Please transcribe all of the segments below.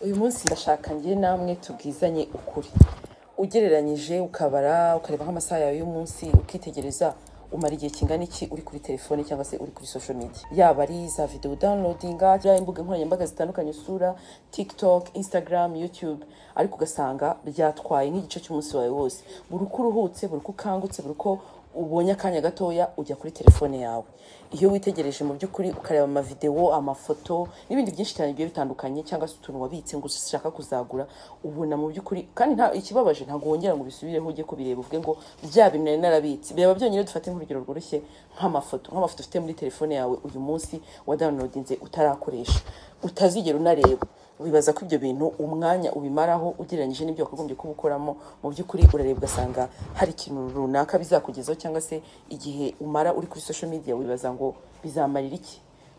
Uyu munsi ndashaka njye namwe tubwizanye ukuri. Ugereranyije ukabara ukareba nk'amasaha yawe y'umunsi ukitegereza umara igihe kingana iki uri kuri telefone cyangwa se uri kuri social media, yaba ari za video downloadinga ya imbuga nkoranyambaga zitandukanye usura TikTok, Instagram, YouTube, ariko ugasanga byatwaye nk'igice cy'umunsi wawe wose. Buri uko uruhutse, buri uko ukangutse, buri uko ubonye akanya gatoya ujya kuri telefone yawe. Iyo witegereje mu by'ukuri ukareba amavideo, amafoto n'ibindi byinshi cyane bigiye bitandukanye, cyangwa se utuntu wabitse ngo ushaka kuzagura, ubona mu by'ukuri kandi nta ikibabaje ntabwo wongera ngo bisubireho ujye kubireba uvuge ngo bya bintu nari narabitse. Bireba byonyine. Dufate nk'urugero rworoshye nk'amafoto ufite muri telefone yawe uyu munsi wa downloadinze utarakoresha, utazigera unareba. Wibaza ko ibyo bintu umwanya ubimaraho ugereranyije n'ibyo wakagombye kuba ukoramo. Mu by'ukuri urareba ugasanga hari ikintu runaka bizakugezaho, cyangwa se igihe umara uri kuri social media wibaza ngo bizamarira iki.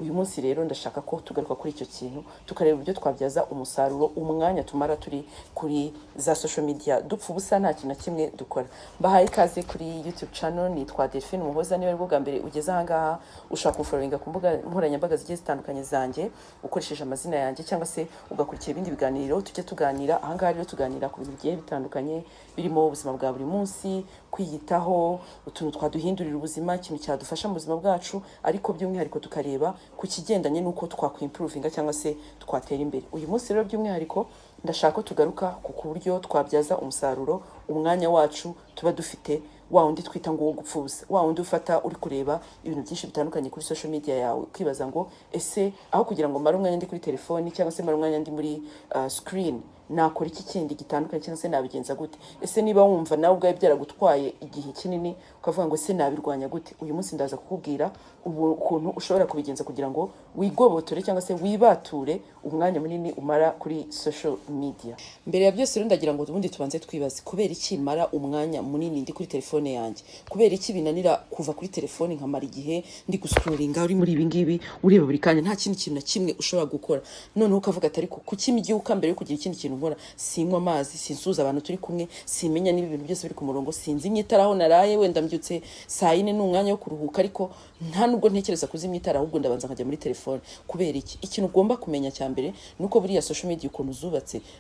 Uyu munsi rero ndashaka ko tugaruka kuri icyo kintu, tukareba uburyo twabyaza umusaruro umwanya tumara turi kuri za social media dupfa ubusa nta kintu na kimwe dukora. Mbahaye ikaze kuri YouTube channel, nitwa Delphine Umuhoza. Niba aribwo bwa mbere ugeze aha ngaha, ushaka kumfollowinga ku mbuga nkoranyambaga zigiye zitandukanye zanjye ukoresheje amazina yanjye, cyangwa se ugakurikira ibindi biganiro tujye tuganira. Aha ngaha rero tuganira ku bintu bigiye bitandukanye birimo ubuzima bwa buri munsi, kwiyitaho, utuntu twaduhindurira ubuzima, ikintu cyadufasha mu buzima bwacu, ariko by'umwihariko tukareba ku kigendanye n'uko twakwimprovinga cyangwa se twatera imbere. Uyu munsi rero by'umwihariko ndashaka ko tugaruka ku buryo twabyaza umusaruro umwanya wacu tuba dufite, wa wundi twita ngo wo gupfuza, wa wundi ufata uri kureba ibintu byinshi bitandukanye kuri social media yawe, ukibaza ngo ese aho kugira ngo mare umwanya ndi kuri telefoni cyangwa se mare umwanya ndi muri screen, nakora iki kindi gitandukanye, cyangwa se nabigenza gute? Ese niba wumva nawe ubwawe byaragutwaye igihe kinini ukavuga ngo ese nabirwanya gute, uyu munsi ndaza kukubwira ukuntu ushobora kubigenza kugira ngo wigobotore cyangwa se wibature umwanya munini umara kuri social media. Mbere ya byose rero ndagira ngo ubundi tubanze twibaze, kubera iki mara umwanya munini ndi kuri telefone yanjye? Kubera iki binanira kuva kuri telefone nkamara igihe ndi guscrollinga uri muri ibi ngibi ureba buri kanya nta kindi kintu na kimwe ushobora gukora? Noneho ukavuga ati ariko kuki mbyuka mbere yo kugira ikindi kintu nkora, sinywa amazi, sinsuza abantu turi kumwe, simenya niba ibintu byose biri ku murongo, sinzi imyitaraho naraye, wenda mbyutse saa yine n'umwanya wo kuruhuka, ariko nta nubwo ntekereza kuzimya itara, ahubwo ndabanza nkajya muri telefone. Kubera iki? Ikintu ugomba kumenya cya mbere nuko buriya social media ukuntu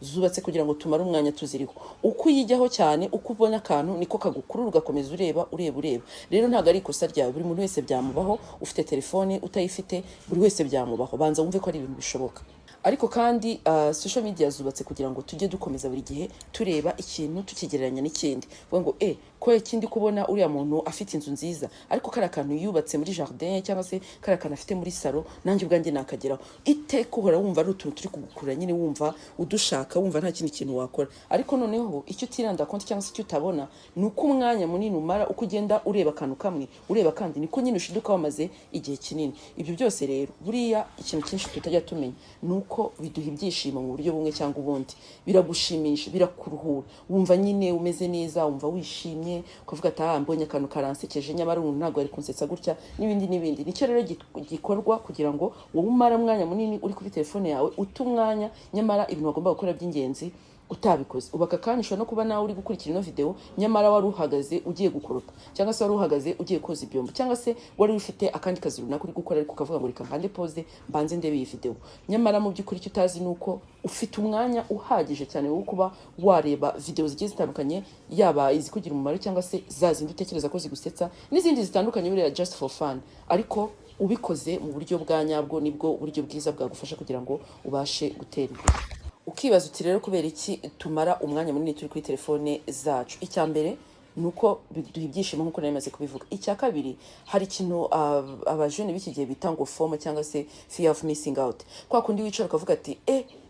zubatse kugira ngo tumare umwanya tuziriho. Uko uyijyaho cyane, uko ubona akantu niko kagukurura ugakomeza ureba. Rero ntabwo ari ikosa ryawe, buri muntu wese byamubaho, ufite telefone utayifite, buri wese byamubaho. Banza wumve ko ari ibintu bishoboka. Ariko kandi social media zubatse kugira ngo tujye dukomeza buri gihe tureba ikintu tukigereranya n'ikindi. Vuga ngo ko ikindi kubona uriya muntu afite inzu nziza, ariko kari akantu yubatse muri jardin cyangwa se kari akantu afite muri salo, nanjye ubwanjye nakageraho. Iteka uhora wumva ari utuntu turi kugukura, nyine wumva udushaka, wumva nta kindi kintu wakora. Ariko noneho icyo utiranda konti cyangwa se icyo utabona ni uko umwanya munini umara uko ugenda ureba akantu kamwe, ureba kandi niko nyine ushiduka wamaze igihe kinini. Ibyo byose rero buriya ikintu cyinshi tutajya tumenya nuko biduha ibyishimo mu buryo bumwe cyangwa ubundi. Biragushimisha, birakuruhura, wumva nyine umeze neza, wumva wishimye, ukavuga ati mbonye akantu karansekeje, nyamara umuntu ntabwo ari kunsetsa gutya, n'ibindi. Nicyo rero gikorwa kugira ngo wowe umara umwanya munini uri kuri telefone yawe, umwanya nyamara ibintu wagomba gukora by'ingenzi utabikoze. Ubaka kandi ushobora no kuba nawe uri gukurikira ino video, nyamara wari uhagaze ugiye gukoropa, cyangwa se wari uhagaze ugiye koza ibyombo, cyangwa se wari ufite akandi kazi runaka uri gukora, ariko ukavuga ngo reka nkande pause mbanze ndebe iyi video. Nyamara mu by'ukuri icyo utazi nuko ufite umwanya uhagije cyane wo kuba wareba video zigiye zitandukanye, yaba izikugira umumaro cyangwa se zazindi utekereza ko zigusetsa, n'izindi zitandukanye buriya just for fun. Ariko ubikoze mu buryo bwa nyabwo nibwo buryo bwiza bwagufasha kugira ngo ubashe gutera imbere. Ukibaza uti rero kubera iki tumara umwanya munini turi kuri telefone zacu? Icya mbere nuko biduha ibyishimo nk'uko namaze kubivuga. Icya kabiri, hari ikintu abajene b'iki gihe bita ngo FOMO cyangwa se fear of missing out. Kwa kundi wicara ukavuga ati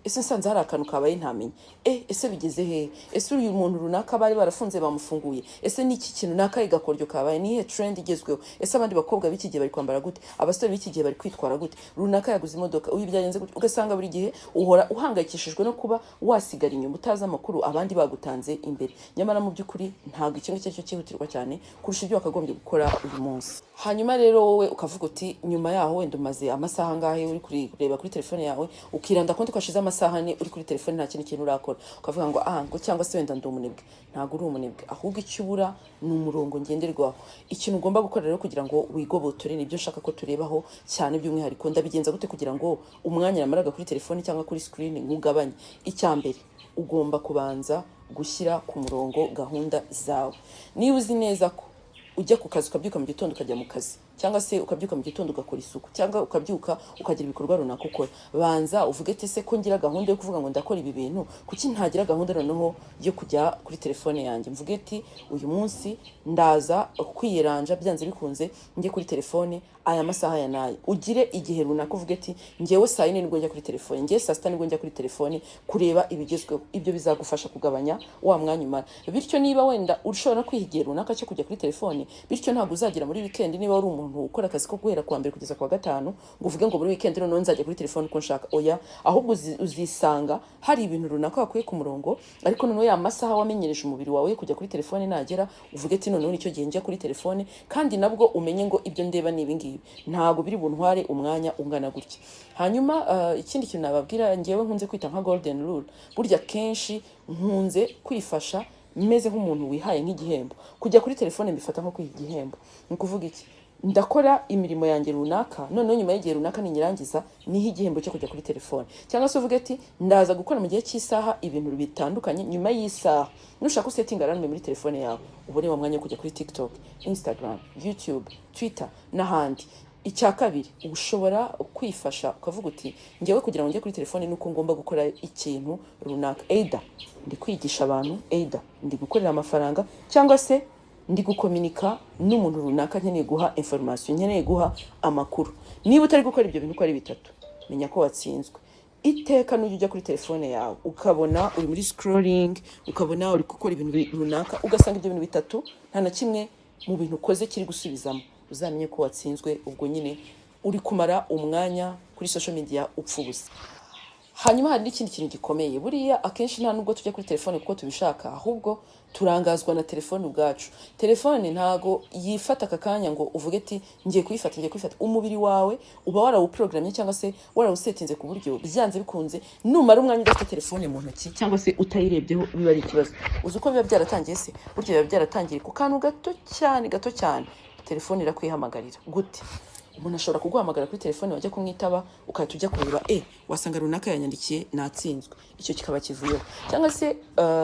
ese nsanze hari akantu kabaye ntamenye, ese bigeze he, ese uyu muntu runaka bari barafunze bamufunguye, ese niki kintu nakaye gakoryo kabaye, nihe trend igezweho, ese abandi bakobwa b'iki gihe bari kwambara gute, abasore b'iki gihe bari kwitwara gute, runaka yaguze imodoka, uyu byagenze gute. Ugasanga buri gihe uhora uhangayikishijwe no kuba wasigara inyuma utazi amakuru abandi bagutanze imbere, nyamara mu by'ukuri ntabwo ikintu cyo cyihutirwa cyane kurusha ibyo wakagombye gukora uyu munsi. Hanyuma rero wowe ukavuga uti nyuma yaho wenda umaze amasaha angahe uri kureba kuri telefone yawe, ukiranda konti kwashize amasaha amasaha ane uri kuri telefone nta kintu urakora, ukavuga ngo ngo cyangwa se wenda ndi umunebwe. Ntabwo uri umunebwe, ahubwo icyo ubura ni umurongo ngenderwaho. Ikintu ugomba gukora rero kugira ngo wigobotore nibyo nshaka ko turebaho cyane by'umwihariko. Ndabigenza gute kugira ngo umwanya namaraga kuri telefone cyangwa kuri screen ngugabanye? Icyambere, ugomba kubanza gushyira ku murongo gahunda zawe. Niba uzi neza ko ujya ku kazi, ukabyuka mu gitondo ukajya mu kazi, cyangwa se ukabyuka mu gitondo ugakora isuku, cyangwa ukabyuka ukagira ibikorwa runaka ukora, banza uvuge ati se ko ngira gahunda yo kuvuga ngo ndakora ibi bintu, kuki ntagira gahunda noneho yo kujya kuri telefone yanjye? Mvuge ati uyu munsi ndaza kwiyeranja, byanze bikunze njye kuri telefone aya masaha ya nayo. Ugire igihe runaka uvuge ati ngewe saa 4 nibwo njya kuri telefone, ngewe saa 6 nibwo njya kuri telefone kureba ibigezweho. Ibyo bizagufasha kugabanya wa mwanya umara. Bityo niba wenda ushobora kwihigira runaka cyo kujya kuri telefone, bityo ntabwo uzagira muri weekend, niba uri umuntu ukora akazi ko guhera kwa mbere kugeza kwa gatanu, ngo uvuge ngo muri weekend noneho nzajya kuri telefone uko nshaka. Oya, ahubwo uzisanga hari ibintu runaka wakuye ku murongo, ariko noneho ya masaha wamenyereje umubiri wawe kujya kuri telefone nagera, uvuge ati noneho nicyo gihe njya kuri telefone, kandi nabwo umenye ngo ibyo ndeba ni ibingibi, ntabwo biri buntware umwanya ungana gutya. Hanyuma ikindi kintu nababwira, ngewe nkunze kwita nka golden rule. Burya kenshi nkunze kwifasha meze nk'umuntu wihaye nk'igihembo. Kujya kuri telefone mbifata nko kwiha igihembo. Ni kuvuga iki? Ndakora imirimo yanjye runaka, noneho nyuma y'igihe runaka ninyirangiza niho igihembo cyo kujya kuri telefone. Cyangwa se uvuge ati ndaza gukora mu gihe cy'isaha ibintu bitandukanye, nyuma y'isaha nushaka usetting alarme muri telefone yawe, ubone wa mwanya wo kujya kuri TikTok, Instagram, YouTube, Twitter n'ahandi. Icya kabiri, ushobora kwifasha ukavuga uti ngewe kugira ngo njye kuri telefone nuko ngomba gukora ikintu runaka, either ndi kwigisha abantu, either ndi gukorera amafaranga, cyangwa se ndi gukominika n'umuntu runaka, nkeneye guha information, nkeneye guha amakuru. Niba utari gukora ibyo bintu uko ari bitatu, menya ko watsinzwe. Iteka n'ujya ujya kuri telefone yawe ukabona uri muri scrolling, ukabona uri gukora ibintu runaka, ugasanga ibyo bintu bitatu nta na kimwe mu bintu ukoze kiri gusubizamo, uzamenye ko watsinzwe. Ubwo nyine uri kumara umwanya kuri social media upfa ubusa. Hanyuma hari n'ikindi kintu gikomeye, buriya akenshi nta nubwo tujya kuri telefone kuko tubishaka, ahubwo turangazwa na telefone ubwacu. Telefone ntago yifata akakanya ngo uvuge ati ngiye kuyifata. Umubiri wawe uba warawuprogramye cyangwa se warawusetinze ku buryo byanze bikunze numara umwanya udafite telefone mu ntoki cyangwa se utayirebyeho biba ari ikibazo. Uzi uko biba byaratangiye se? Burya biba byaratangiye ku kantu gato cyane telefone irakwihamagarira. Gute? Umuntu ashobora kuguhamagara kuri telefone, wajya kumwitaba ukahita ujya kureba wasanga runaka yanyandikiye natsinzwe, icyo kikaba kivuyeho. Cyangwa se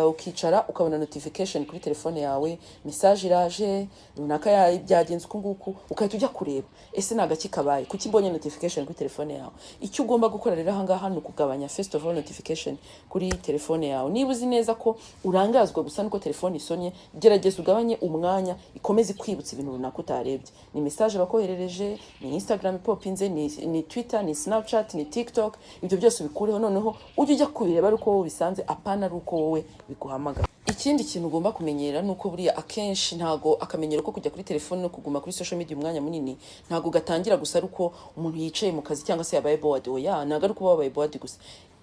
ukicara ukabona notification kuri telefone yawe, message iraje runaka byagenze uko nguko, ukahita ujya kureba ese naga kikabaye kuki mbonye notification kuri telefone yawe. Icyo ugomba gukora rero aha ngaha ni ukugabanya first of all notification kuri telefone yawe. Niba uzi neza ko urangazwa gusa nuko telefone isonye, gerageza ugabanye umwanya ikomeze kwibutsa ibintu runaka utarebye. Ni message bakoherereje, ni Instagram popinze, ni Twitter, ni Snapchat, ni TikTok, ibyo byose bikureho, noneho ujya kubireba ari uko wowe bisanze, apana ari uko wowe biguhamagara. Ikindi kintu ugomba kumenyera nuko buriya akenshi ntago akamenyero ko kujya kuri telefone no kuguma kuri social media umwanya munini ntago gatangira gusa ari uko umuntu yicaye mu kazi cyangwa se yabaye bored. Oya, ntago ari uko wabaye bored gusa,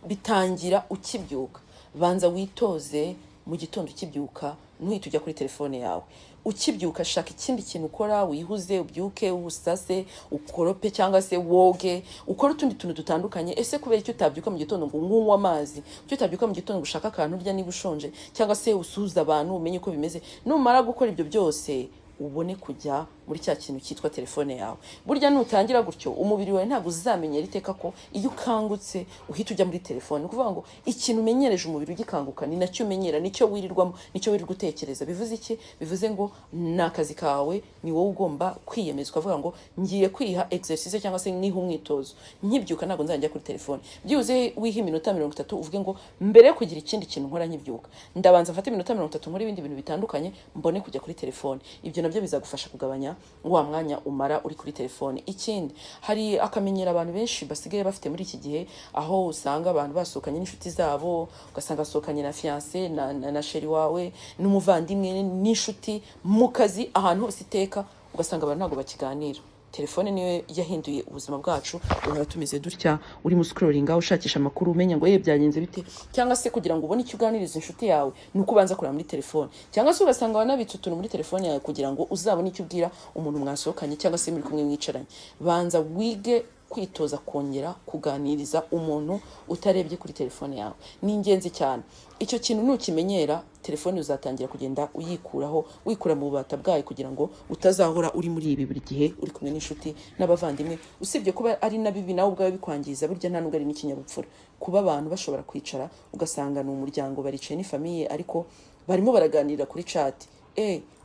bitangira ukibyuka. Banza witoze mu gitondo ukibyuka, ntuhite ujya kuri telefone yawe. Ukibyuka shaka ikindi kintu ukora, wihuze, ubyuke, usase, ukorope cyangwa se woge, ukora utundi tuntu dutandukanye. Ese kubera icyo utabyuka mu gitondo ngo unywe amazi, icyo utabyuka mu gitondo ngo ushaka akantu urya niba ushonje, cyangwa se usuhuza abantu umenye uko bimeze. Numara gukora ibyo byose ubone kujya muri cya kintu cyitwa telefone yawe. Burya nutangira gutyo umubiri wawe ntabwo uzamenyera iteka ko iyo ukangutse uhita ujya muri telefone. Kuvuga ngo ikintu umenyereje umubiri ugikanguka ni nacyo umenyera, nicyo wirirwamo, nicyo wirirwa utekereza. Bivuze iki? Bivuze ngo nakazi kawe ni wowe ugomba kwiyemeza ukavuga ngo ngiye kwiha exercise cyangwa se niha umwitozo, nkibyuka ntabwo nzajya kuri telefone. Byuze wiha iminota 30 uvuge ngo mbere yo kugira ikindi kintu nkora nkibyuka ndabanza mfata iminota 30 nkora ibindi bintu bitandukanye mbone kujya kuri telefone. Ibyo nabyo bizagufasha kugabanya wa mwanya umara uri kuri telefone. Ikindi, hari akamenyera abantu benshi basigaye bafite muri iki gihe, aho usanga abantu basokanye n'inshuti zabo, ugasanga asokanye na fiancé na sheri wawe n'umuvandimwe n'inshuti mu kazi, ahantu hose iteka ugasanga abantu ntago bakiganira. Telefone niyo yahinduye ubuzima bwacu. Uhora tumeze dutya, uri mu scrolling ushakisha amakuru umenya ngo byagenze bite, cyangwa se kugira ngo ubone icyo uganiriza inshuti yawe nuko ubanza kureba muri telefone, cyangwa se ugasanga wanabitse utuntu muri telefone yawe kugira ngo uzabone icyo ubwira umuntu mwasohokanye cyangwa se muri kumwe mwicaranye. Banza wige kwitoza kongera kuganiriza umuntu utarebye kuri telefone yawe. Ni ingenzi cyane. Icyo kintu nukimenyera, telefone uzatangira kugenda uyikuraho, wikura mu bubata bwayo, kugira ngo utazahora uri muri ibi buri gihe uri kumwe n'inshuti n'abavandimwe. Usibye kuba ari na bibi nawe ubwawe bikwangiza, burya nta nubwo ari n'ikinyabupfura kuba abantu bashobora kwicara ugasanga ni umuryango baricaye ni famiye, ariko barimo baraganira kuri chat.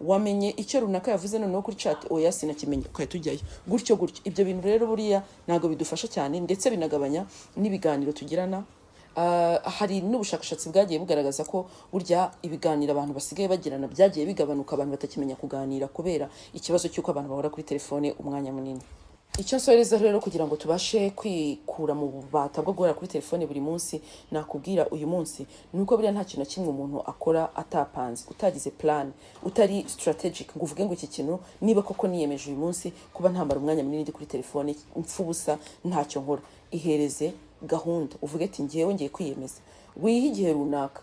Wamenye icyo runaka yavuze noneho kuri chat, oya sinakimenye, ukahita ujyayo gutyo. Ibyo bintu rero buriya ntabwo bidufasha cyane, ndetse binagabanya n'ibiganiro tugirana. Hari n'ubushakashatsi bwagiye bugaragaza ko burya ibiganiro abantu basigaye bagirana byagiye bigabanuka, abantu batakimenya kuganira kubera ikibazo cy'uko abantu bahora kuri telefone umwanya munini. Icyo nsoreza rero kugira ngo tubashe kwikura mu bubata bwo guhora kuri telefone buri munsi, nakubwira uyu munsi nuko buriya nta kintu na kimwe umuntu akora atapanze, utagize plan, utari strategic ngo uvuge ngo iki kintu niba koko niyemeje uyu munsi kuba ntamara umwanya munini ndi kuri telefone mfubusa ntacyo nkora. Ihereze gahunda, uvuge ati ngiye kwiyemeza. Wiha igihe runaka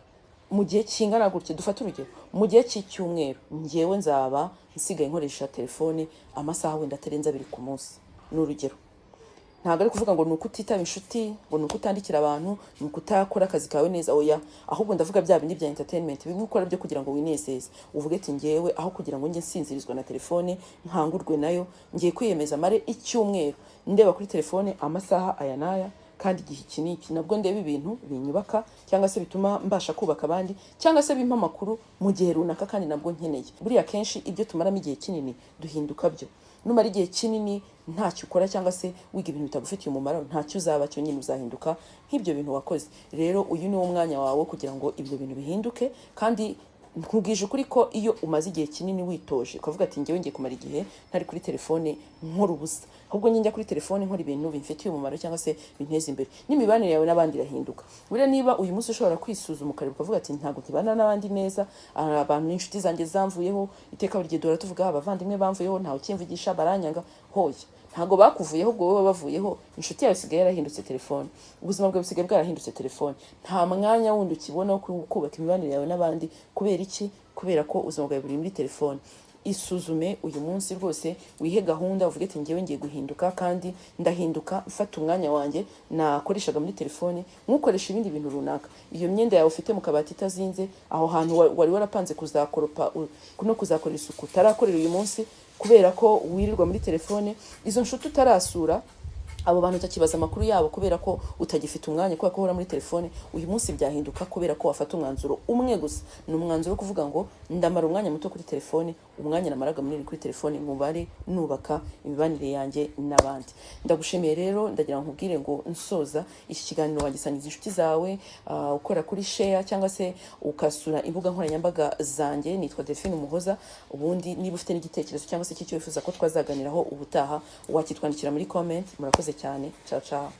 mu gihe kingana gutya, dufata urugero mu gihe cy'icyumweru ngewe nzaba nsigaye nkoresha telefone amasaha wenda atarenze 2 ku munsi. N'urugero, ntabwo ari kuvuga ngo nuko utitaba inshuti, ngo nuko utandikira abantu, nuko utakora akazi kawe neza, oya. Ahubwo ndavuga bya bindi bya entertainment bimwe ukora byo kugira ngo winezeze. Uvuge ati ngewe aho kugira ngo njye nsinzirizwa na telefone nkangurwe nayo, ngiye kwiyemeza mare icyumweru ndeba kuri telefone amasaha aya naya, kandi igihe iki n'iki nabwo ndeba ibintu binyubaka cyangwa se bituma mbasha kubaka abandi, cyangwa se bimpa amakuru mu gihe runaka kandi nabwo nkeneye. Buriya kenshi ibyo tumaramo igihe kinini duhinduka byo. Numara igihe kinini ntacyo ukora cyangwa se wiga ibintu bitagufitiye umumaro, ntacyo uzaba cyo, nyine uzahinduka nk'ibyo bintu wakoze. Rero uyu ni wo mwanya wawe kugira ngo ibyo bintu bihinduke. Kandi nkubwije ukuri ko iyo umaze igihe kinini witoje ukavuga ati ngiye kumara igihe ntari kuri telefone nkora ubusa, ahubwo njya kuri telefone nkora ibintu bimfitiye umumaro cyangwa se binteza imbere, n'imibanire yawe n'abandi irahinduka. Buriya niba uyu munsi ushobora kwisuzuma ukareba ukavuga ati ntabwo nkibana n'abandi neza, abantu n'inshuti zanjye zamvuyeho, iteka buri gihe duhora tuvuga abavandimwe bamvuyeho, ntawe ukimvugisha, baranyanga, hoya ntago bakuvuyeho, ubwo wowe bavuyeho, inshuti yawe isigaye yarahindutse telefone, ubuzima bwawe busigaye bwarahindutse telefone. Nta mwanya wundi ukibona wo kubaka imibanire yawe n'abandi. Kubera iki? Kubera ko ubuzima bwawe buri muri telefone. Isuzume uyu munsi rwose, wihe gahunda, uvuge ati ngiye guhinduka, kandi ndahinduka mfata umwanya wanjye nakoreshaga muri telefone nkukoresha ibindi bintu runaka. Iyo myenda yawe ufite mu kabati itazinze, aho hantu wari warapanze kuzakoropa no kuzakorera isuku utarakorera uyu munsi kubera ko wirirwa muri telefone, izo nshuti utarasura, abo bantu utakibaza amakuru yabo kubera ko utagifite umwanya, kubera ko uhora muri telefone, uyu munsi byahinduka kubera ko wafata umwanzuro umwe gusa. Ni umwanzuro wo kuvuga ngo ndamara umwanya muto kuri telefone, umwanya namaraga munini kuri telefone mubare nubaka imibanire yanjye n'abandi. Ndagushimiye rero, ndagira ngo nkubwire ngo nsoza iki kiganiro wagisangiza inshuti zawe, ukora kuri share cyangwa se ukasura imbuga nkoranyambaga zanjye. Nitwa Delphine Umuhoza. Ubundi niba ufite n'igitekerezo cyangwa se icyo wifuza ko twazaganiraho ubutaha, wakitwandikira muri comment. Murakoze cyane. Ciao ciao.